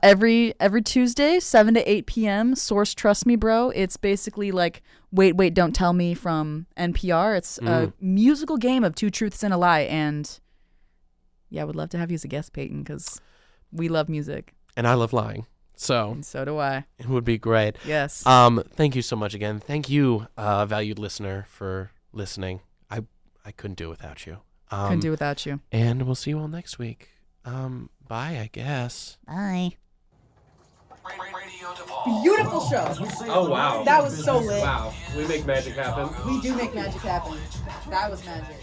Every Tuesday, 7 to 8 p.m. Source Trust Me Bro. It's basically like Wait, Don't Tell Me from NPR. It's a musical game of two truths and a lie. And yeah, I would love to have you as a guest, Peyton, because we love music. And I love lying. And so do I. It would be great. Yes. Thank you so much again. Thank you, valued listener, for listening. I couldn't do it without you. Couldn't do without you. And we'll see you all next week. Bye, I guess. Bye. Beautiful show. Oh, wow. That was so lit. Wow. We make magic happen. We do make magic happen. That was magic.